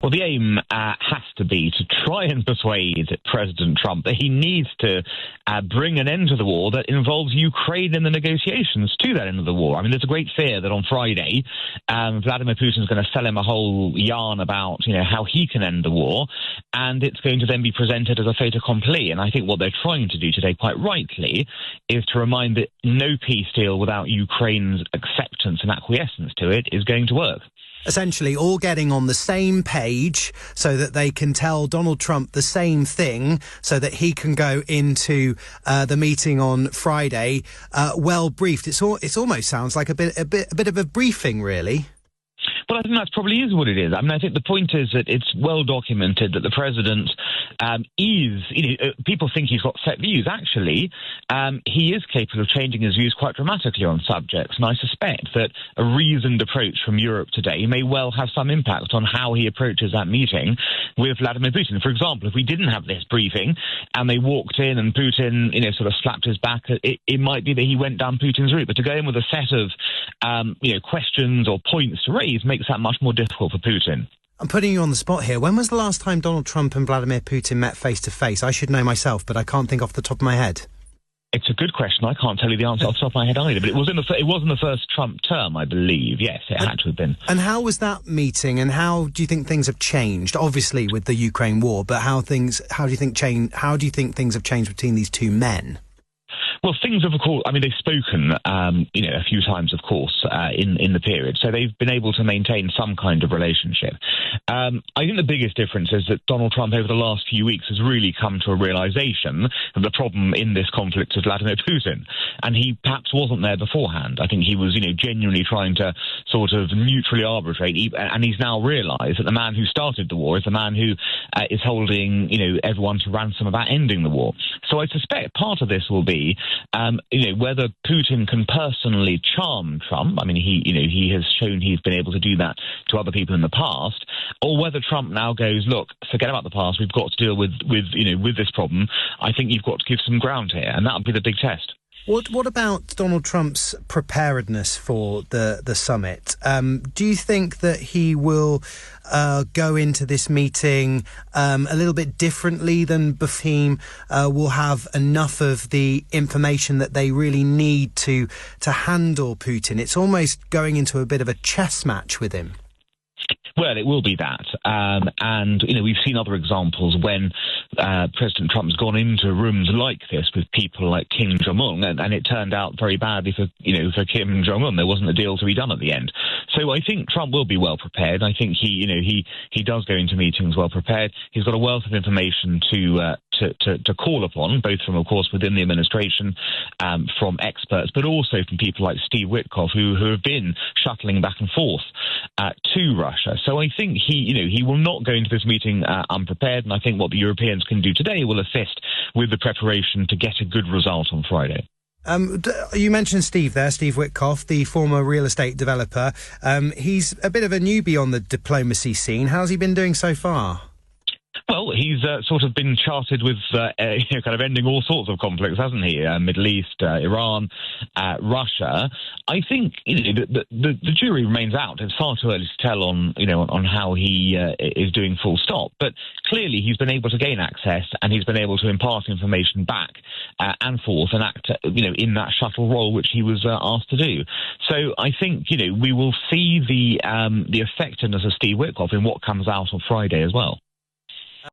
Well, the aim has to be to try and persuade President Trump that he needs to bring an end to the war that involves Ukraine in the negotiations to that end of the war. I mean, there's a great fear that on Friday, Vladimir Putin is going to sell him a whole yarn about, how he can end the war, and it's going to then be presented as a fait accompli. And I think what they're trying to do today, quite rightly, is to remind that no peace deal without Ukraine's acceptance and acquiescence to it is going to work. Essentially all getting on the same page so that they can tell Donald Trump the same thing so that he can go into the meeting on Friday well briefed. It almost sounds like a bit of a briefing, really. Well, I think that probably is what it is. I mean, I think the point is that it's well documented that the president is, people think he's got set views. Actually, he is capable of changing his views quite dramatically on subjects. And I suspect that a reasoned approach from Europe today may well have some impact on how he approaches that meeting with Vladimir Putin. For example, if we didn't have this briefing and they walked in and Putin, sort of slapped his back, it might be that he went down Putin's route. But to go in with a set of, questions or points to raise makes that much more difficult for Putin. I'm putting you on the spot here. When was the last time Donald Trump and Vladimir Putin met face to face? I should know myself, but I can't think off the top of my head. It's a good question. I can't tell you the answer off the top of my head either, but it was in the first Trump term, I believe. Yes, it had to have been. And how was that meeting, and how do you think things have changed? Obviously with the Ukraine war, but how do you think things have changed between these two men? Well, things have, of course, they've spoken, a few times, of course, in the period. So they've been able to maintain some kind of relationship. I think the biggest difference is that Donald Trump over the last few weeks has really come to a realization of the problem in this conflict is Vladimir Putin. And he perhaps wasn't there beforehand. I think he was, genuinely trying to sort of neutrally arbitrate. And he's now realized that the man who started the war is the man who is holding, everyone to ransom about ending the war. So I suspect part of this will be whether Putin can personally charm Trump. I mean, he has shown he's been able to do that to other people in the past, or whether Trump now goes, look, forget about the past. We've got to deal with this problem. I think you've got to give some ground here, and that would be the big test. What about Donald Trump's preparedness for the summit? Do you think that he will go into this meeting a little bit differently than Putin? Will have enough of the information that they really need to handle Putin? It's almost going into a bit of a chess match with him. Well, it will be that. And, we've seen other examples when President Trump has gone into rooms like this with people like Kim Jong-un, and it turned out very badly for Kim Jong-un. There wasn't a deal to be done at the end. So I think Trump will be well prepared. I think he does go into meetings well prepared. He's got a wealth of information to call upon, both from, of course, within the administration, from experts, but also from people like Steve Witkoff, who have been shuttling back and forth to Russia. So I think he will not go into this meeting unprepared, and I think what the Europeans can do today will assist with the preparation to get a good result on Friday. You mentioned Steve there, Steve Witkoff, the former real estate developer. He's a bit of a newbie on the diplomacy scene. How's he been doing so far? Well, he's sort of been charted with kind of ending all sorts of conflicts, hasn't he? Middle East, Iran, Russia. I think the jury remains out. It's far too early to tell on how he is doing full stop. But clearly, he's been able to gain access, and he's been able to impart information back and forth and act in that shuttle role which he was asked to do. So I think we will see the effectiveness of Steve Witkoff in what comes out on Friday as well.